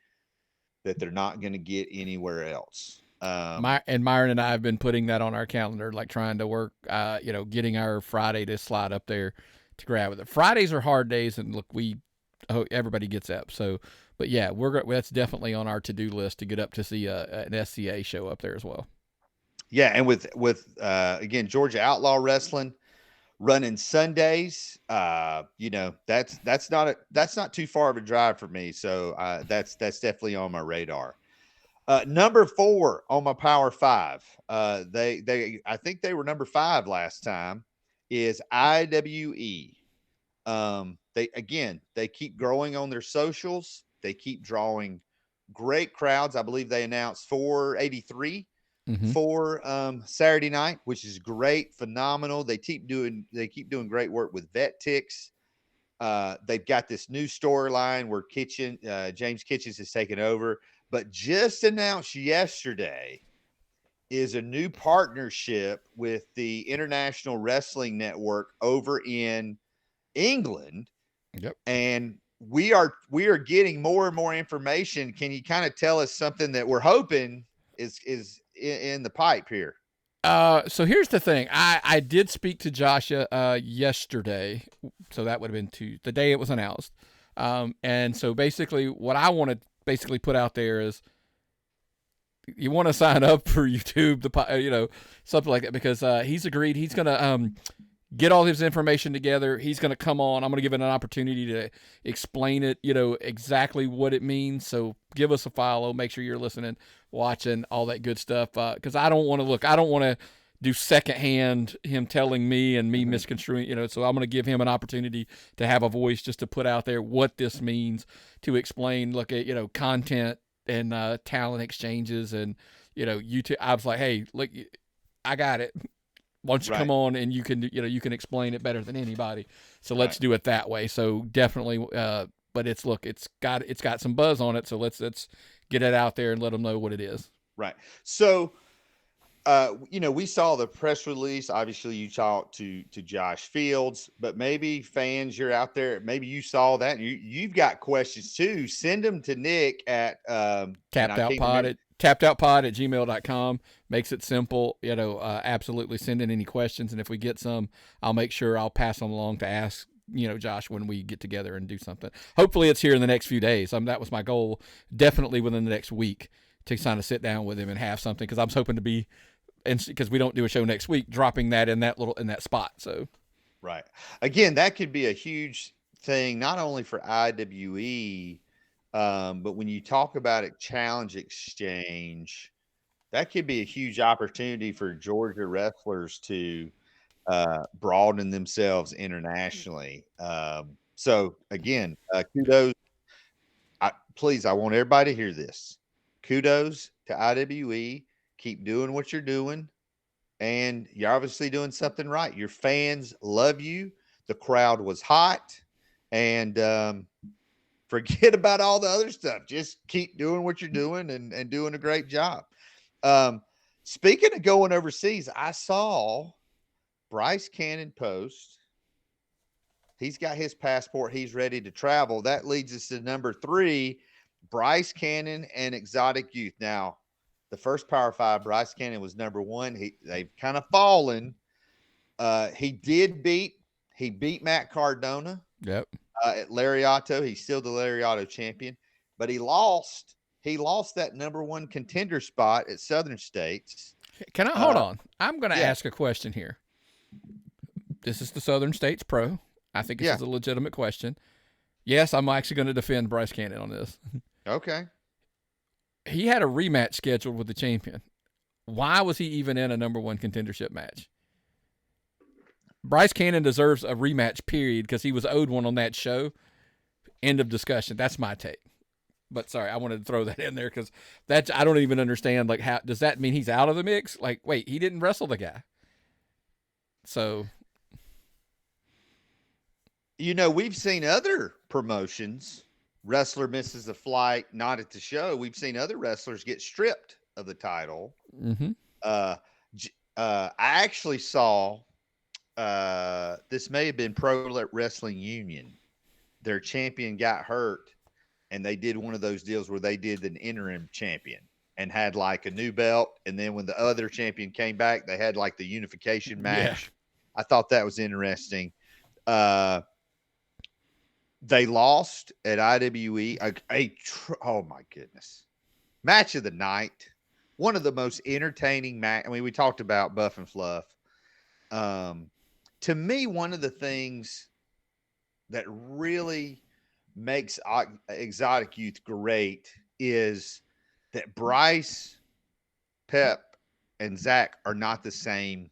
that they're not going to get anywhere else. And Myron and I have been putting that on our calendar, like trying to work, getting our Friday to slide up there to grab it. Fridays are hard days, and look, everybody gets up. So, but yeah, that's definitely on our to-do list to get up to see an SCA show up there as well. Yeah, and with again, Georgia Outlaw Wrestling running Sundays, that's not too far of a drive for me. So that's definitely on my radar. Number 4 on my Power 5. I think they were number 5 last time. Is IWE. They keep growing on their socials. They keep drawing great crowds. I believe they announced 483 for Saturday night, which is great, phenomenal. They keep doing great work with vet ticks. They've got this new storyline where James Kitchens has taken over, but just announced yesterday is a new partnership with the International Wrestling Network over in England. Yep. And we are getting more and more information. Can you kind of tell us something that we're hoping is in the pipe here? So here's the thing. I did speak to Joshua yesterday, so that would have been the day it was announced. And so basically, what I want to put out there is, you want to sign up for YouTube, something like that, because he's agreed he's going to get all his information together. He's going to come on. I'm going to give it an opportunity to explain it, exactly what it means. So give us a follow. Make sure you're listening, watching, all that good stuff. Because I don't want to do secondhand him telling me and me misconstruing, so I'm going to give him an opportunity to have a voice just to put out there what this means, to explain, look at, content and talent exchanges and, YouTube. I was like, hey, look, I got it. Why don't you come on and you can explain it better than anybody. So let's do it that way. So definitely, but it's got some buzz on it. So let's get it out there and let them know what it is. Right. So, we saw the press release. Obviously, you talked to Josh Fields, but maybe fans, you're out there. Maybe you saw that. You've got questions too. Send them to Nick at tappedoutpod@gmail.com. Makes it simple. Absolutely send in any questions, and if we get some, I'll make sure I'll pass them along to ask Josh when we get together and do something. Hopefully, it's here in the next few days. That was my goal. Definitely within the next week to kind of sit down with him and have something, because I was hoping to be. And because we don't do a show next week, dropping that in that spot. So, right. Again, that could be a huge thing, not only for IWE, but when you talk about it, Challenge Exchange, that could be a huge opportunity for Georgia wrestlers to broaden themselves internationally. So again, kudos. Please, I want everybody to hear this. Kudos to IWE. Keep doing what you're doing. And you're obviously doing something right. Your fans love you. The crowd was hot. And forget about all the other stuff. Just keep doing what you're doing and doing a great job. Speaking of going overseas, I saw Bryce Cannon post. He's got his passport. He's ready to travel. That leads us to number 3, Bryce Cannon and Exotic Youth. Now, the first Power 5, Bryce Cannon was number 1. They've kind of fallen. He beat Matt Cardona. Yep. At Lariato. He's still the Lariato champion, but he lost that number 1 contender spot at Southern States. Can I hold on? I'm going to ask a question here. This is the Southern States Pro. I think this is a legitimate question. Yes, I'm actually going to defend Bryce Cannon on this. Okay. He had a rematch scheduled with the champion. Why was he even in a number 1 contendership match? Bryce Cannon deserves a rematch, period, because he was owed one on that show. End of discussion. That's my take. But sorry, I wanted to throw that in there because I don't even understand. Like, how does that mean he's out of the mix? Like, wait, he didn't wrestle the guy. So, we've seen other promotions. Wrestler misses a flight, not at the show. We've seen other wrestlers get stripped of the title. Mm-hmm. I actually saw. This may have been Pro Wrestling Union. Their champion got hurt, and they did one of those deals where they did an interim champion and had like a new belt. And then when the other champion came back, they had like the unification match. Yeah. I thought that was interesting. They lost at IWE. Oh my goodness. Match of the night. One of the most entertaining match. I mean, we talked about Buff and Fluff. To me, one of the things that really makes Exotic Youth great is that Bryce, Pep, and Zach are not the same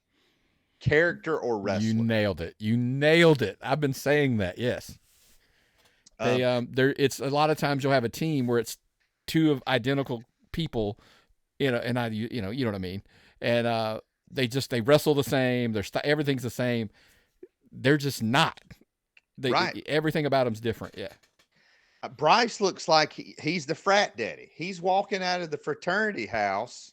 character or wrestler. You nailed it. I've been saying that. Yes. It's a lot of times you'll have a team where it's 2 of identical people, and you know what I mean. And they wrestle the same. Everything's the same. They're just not. Right. Everything about them's different. Yeah. Bryce looks like he's the frat daddy. He's walking out of the fraternity house.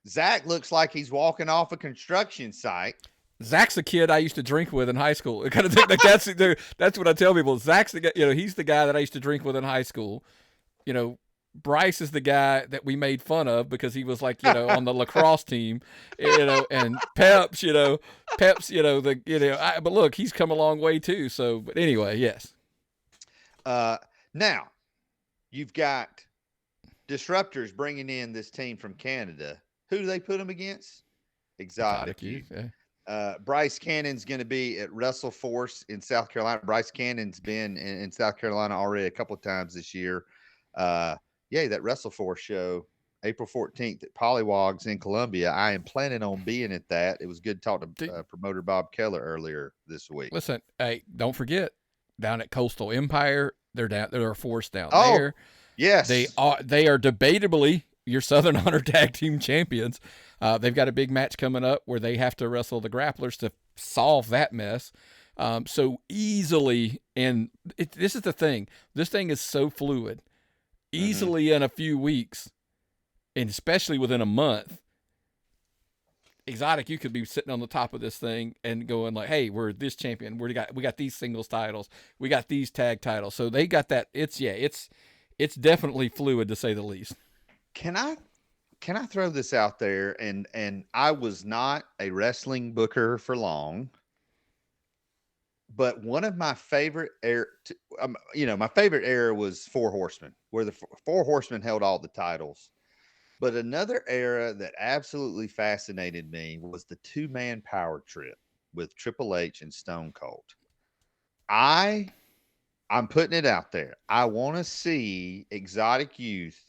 Zach looks like he's walking off a construction site. Zach's the kid I used to drink with in high school. I kind of think like that's what I tell people. Zach's the guy. He's the guy that I used to drink with in high school. Bryce is the guy that we made fun of because he was like, on the lacrosse team, and Peps, but look, he's come a long way too. So, but anyway, yes. Now you've got Disruptors bringing in this team from Canada. Who do they put them against? Exotic Youth. Yeah. Bryce Cannon's going to be at WrestleForce in South Carolina. Bryce Cannon's been in South Carolina already a couple of times this year. That WrestleForce show, April 14th at Pollywogs in Columbia. I am planning on being at that. It was good to talk to promoter Bob Keller earlier this week. Listen, hey, don't forget, down at Coastal Empire, they're a force down there. Yes. They are debatably your Southern Honor Tag Team Champions. They've got a big match coming up where they have to wrestle the Grapplers to solve that mess. So easily, and this is the thing. This thing is so fluid. Easily in a few weeks, and especially within a month, Exotic, you could be sitting on the top of this thing and going like, "Hey, we're this champion. We got these singles titles. We got these tag titles." So they got that. It's definitely fluid to say the least. Can I throw this out there? And I was not a wrestling booker for long, but one of my favorite my favorite era was Four Horsemen, where the Four Horsemen held all the titles. But another era that absolutely fascinated me was the 2-man power trip with Triple H and Stone Cold. I'm putting it out there. I want to see Exotic Youth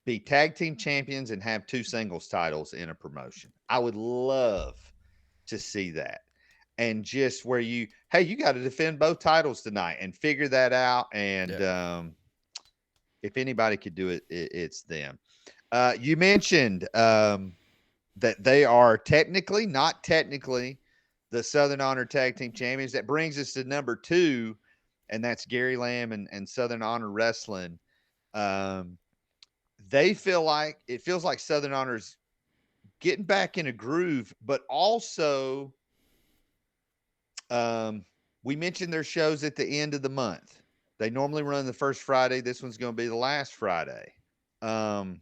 be tag team champions and have 2 singles titles in a promotion. I would love to see that. And just where you, hey, you got to defend both titles tonight and figure that out. And if anybody could do it, it's them. You mentioned that they are technically, not technically, the Southern Honor Tag Team Champions. That brings us to number 2, and that's Gary Lamb and Southern Honor Wrestling. They feel like, it feels like Southern Honor's getting back in a groove, but also we mentioned their shows at the end of the month. They normally run the first Friday. This one's going to be the last Friday. And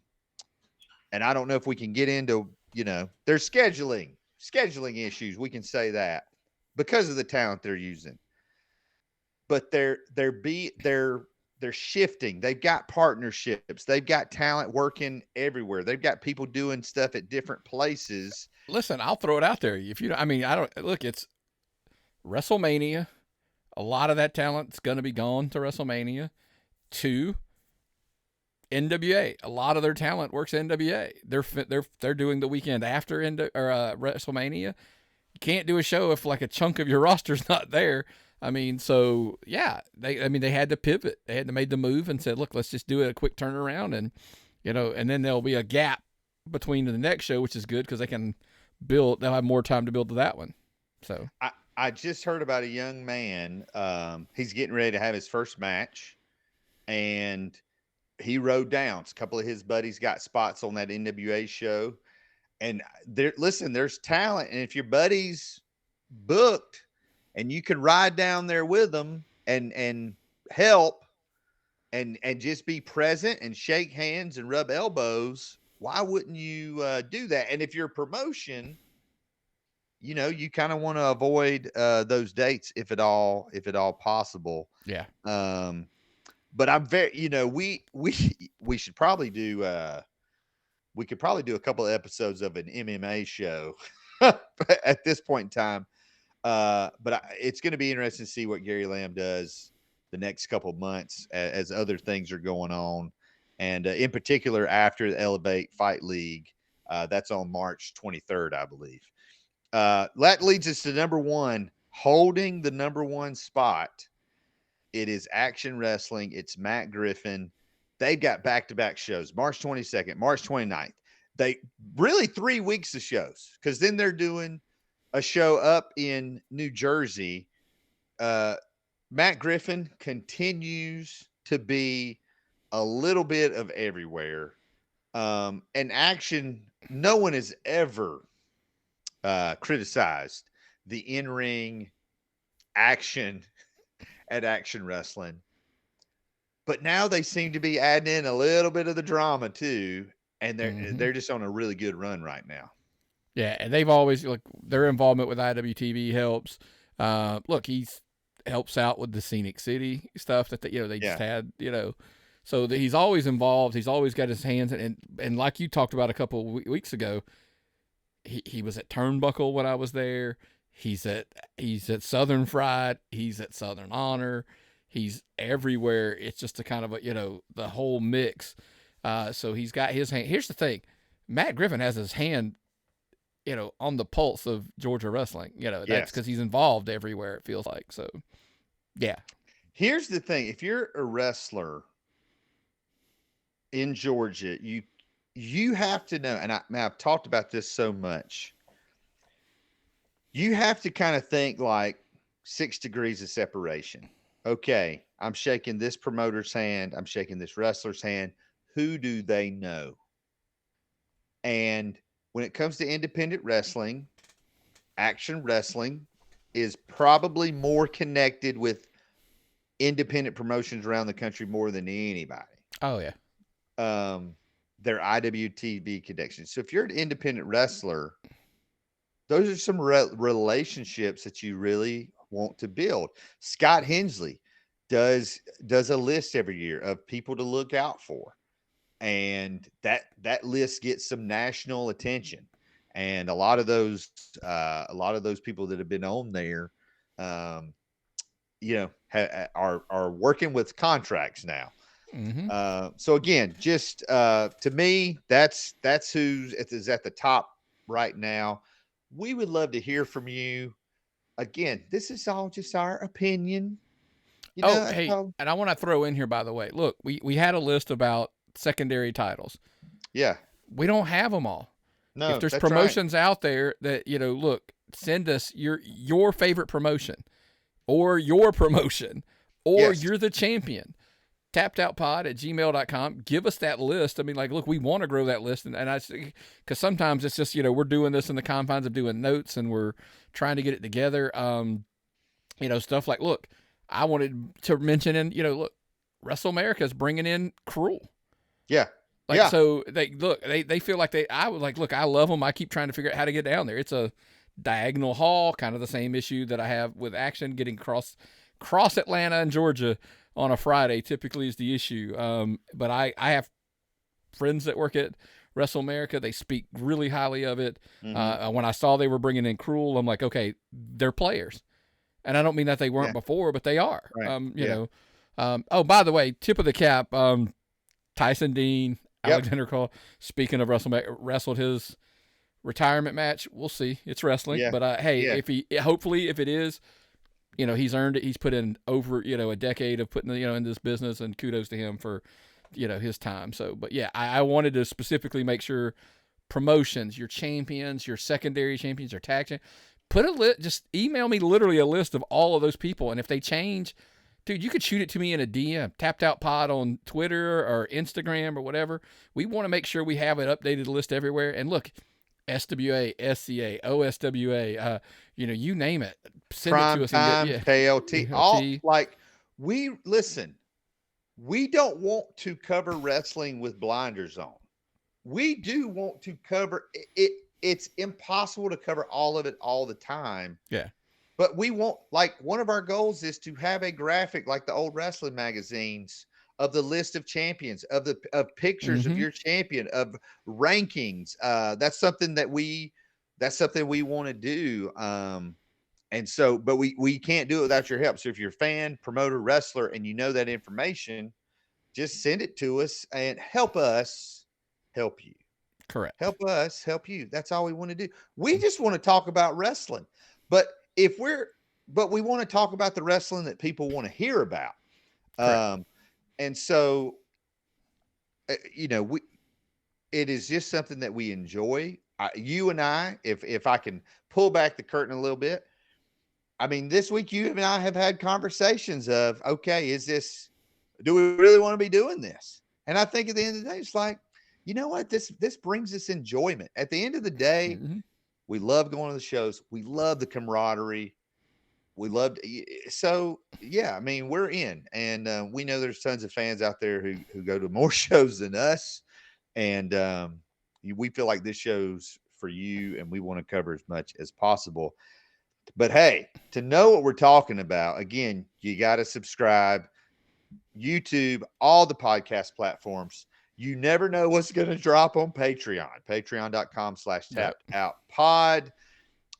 I don't know if we can get into, their scheduling issues. We can say that because of the talent they're using. But they're shifting. They've got partnerships. They've got talent working everywhere. They've got people doing stuff at different places. Listen, I'll throw it out there. If you, I mean, I don't look. It's WrestleMania. A lot of that talent's going to be gone to WrestleMania. 2, NWA. A lot of their talent works NWA. They're doing the weekend after WrestleMania. You can't do a show if like a chunk of your roster's not there. I mean, so yeah, they had to pivot. They had to make the move and said, look, let's just do it a quick turnaround, and and then there'll be a gap between the next show, which is good because they can build. They'll have more time to build to that one. So I just heard about a young man. He's getting ready to have his first match, and he rode down. A couple of his buddies got spots on that NWA show, and there's talent, and if your buddy's booked and you can ride down there with them and help and just be present and shake hands and rub elbows, why wouldn't you do that? And if you're a promotion, you kind of want to avoid those dates if at all possible. Yeah. But I'm very, we should probably do we could probably do a couple of episodes of an MMA show at this point in time. But it's going to be interesting to see what Gary Lamb does the next couple of months as other things are going on. And in particular, after the Elevate Fight League, that's on March 23rd, I believe. That leads us to number 1, holding the number 1 spot. It is Action Wrestling. It's Matt Griffin. They've got back-to-back shows, March 22nd, March 29th. They really 3 weeks of shows, because then they're doing a show up in New Jersey. Matt Griffin continues to be a little bit of everywhere. And Action, no one has ever criticized the in-ring action at Action Wrestling. But now they seem to be adding in a little bit of the drama too, and they're just on a really good run right now. Yeah, and they've always their involvement with IWTV helps. Look, he's helps out with the Scenic City stuff that they just had, so he's always involved. He's always got his hands in, and like you talked about a couple of weeks ago, he was at Turnbuckle when I was there. He's at Southern Fried. He's at Southern Honor. He's everywhere. It's just a kind of the whole mix. So he's got his hand. Here's the thing, Matt Griffin has his hand, on the pulse of Georgia wrestling. That's because he's involved everywhere, it feels like. So, yeah. Here's the thing. If you're a wrestler in Georgia, you have to know, and I've talked about this so much, you have to kind of think like 6 degrees of separation. Okay, I'm shaking this promoter's hand. I'm shaking this wrestler's hand. Who do they know? And when it comes to independent wrestling, Action Wrestling is probably more connected with independent promotions around the country more than anybody. Oh, yeah. Their IWTV connections. So if you're an independent wrestler, those are some relationships that you really want to build. Scott Hensley does a list every year of people to look out for. And that list gets some national attention, and a lot of those people that have been on there, are working with contracts now. Mm-hmm. So again, just to me, that's who is at the top right now. We would love to hear from you. Again, this is all just our opinion. You know, Oh, that's hey, all. and I want to throw in here, by the way. Look, we had a list about secondary titles. Yeah. We don't have them all. If No, there's that's right. promotions out there that, look, send us your favorite promotion or your promotion or Yes. you're the champion. tappedoutpod@gmail.com. Give us that list. I mean, like, look, we want to grow that list. And I, because sometimes it's just, we're doing this in the confines of doing notes and we're trying to get it together. Stuff like, look, I wanted to mention, and, look, Wrestle America is bringing in Cruel. Yeah. Like, yeah. so they feel like I was like, look, I love them. I keep trying to figure out how to get down there. It's a diagonal haul, kind of the same issue that I have with Action getting cross Atlanta and Georgia on a Friday typically is the issue. But I have friends that work at Wrestle America. They speak really highly of it. Mm-hmm. When I saw they were bringing in Cruel, I'm like, okay, they're players. And I don't mean that they weren't before, but they are. Right. Oh, by the way, tip of the cap, Tyson Dean, Alexander Cole, speaking of wrestled his retirement match. We'll see. It's wrestling. Yeah. But hopefully if it is, he's earned it. He's put in over, a decade of putting, in this business, and kudos to him for, his time. So, but yeah, I wanted to specifically make sure promotions, your champions, your secondary champions, your tag champions, just email me literally a list of all of those people. And if they change, dude, you could shoot it to me in a DM, Tapped Out Pod on Twitter or Instagram or whatever. We want to make sure we have an updated list everywhere. And look, SWA, SCA, OSWA, you name it. Send Prime it to us. Time, KLT, all like we don't want to cover wrestling with blinders on. We do want to cover it. It's impossible to cover all of it all the time. Yeah. But we want, like, one of our goals is to have a graphic like the old wrestling magazines of the list of champions, of pictures of your champion, of rankings. That's something we want to do. And so, but we can't do it without your help. So if you're a fan, promoter, wrestler, and you know that information, just send it to us and help us help you. Correct. Help us help you. That's all we want to do. We just want to talk about wrestling. But we want to talk about the wrestling that people want to hear about. And so, it is just something that we enjoy. You and I, if I can pull back the curtain a little bit, I mean, this week you and I have had conversations of, okay, do we really want to be doing this? And I think at the end of the day, it's like, you know what? This brings us enjoyment. At the end of the day, we love going to the shows. We love the camaraderie. We loved. So yeah, I mean, we're in, and we know there's tons of fans out there who go to more shows than us, and we feel like this show's for you, and we want to cover as much as possible. But hey, to know what we're talking about, again, you got to subscribe. YouTube, all the podcast platforms. You never know what's going to drop on Patreon. Patreon.com/tapped-out-pod.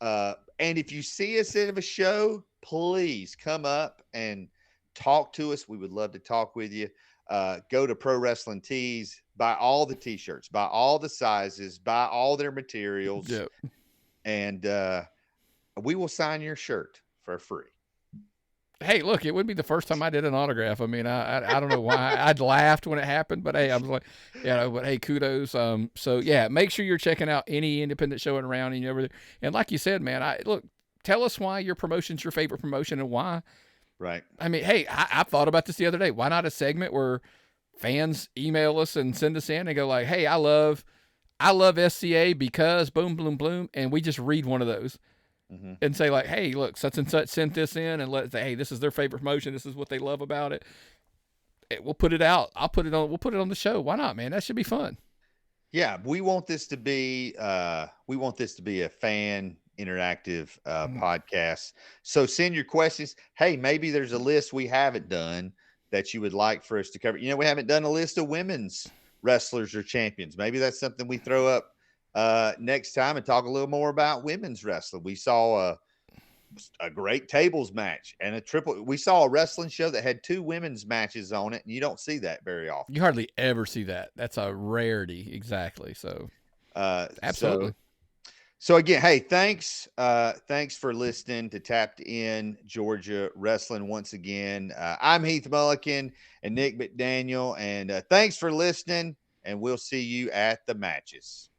And if you see us at a show, please come up and talk to us. We would love to talk with you. Go to Pro Wrestling Tees, buy all the t-shirts, buy all the sizes, buy all their materials. Yep. And we will sign your shirt for free. Hey, look, it would be the first time I did an autograph. I mean, I don't know why. I'd laughed when it happened, but hey, I was like, but hey, kudos. So yeah, make sure you're checking out any independent show around and everything. And like you said, man, tell us why your promotion's your favorite promotion and why. Right. I mean, hey, I thought about this the other day. Why not a segment where fans email us and send us in and go like, hey, I love SCA because boom, boom, boom, and we just read one of those. And say like, hey, look, such and such sent this in, and let's say, hey, this is their favorite promotion. This is what they love about it. We'll put it out. We'll put it on the show. Why not, man? That should be fun. Yeah, we want this to be a fan interactive podcast. So send your questions. Hey, maybe there's a list we haven't done that you would like for us to cover. We haven't done a list of women's wrestlers or champions. Maybe that's something we throw up next time and talk a little more about women's wrestling. We saw a great tables match and a triple. We saw a wrestling show that had 2 women's matches on it, and you don't see that very often. You hardly ever see that. That's a rarity. Exactly. So, absolutely. So again, hey, thanks for listening to Tapped In Georgia Wrestling once again. I'm Heath Mulliken and Nick McDaniel, and thanks for listening, and we'll see you at the matches.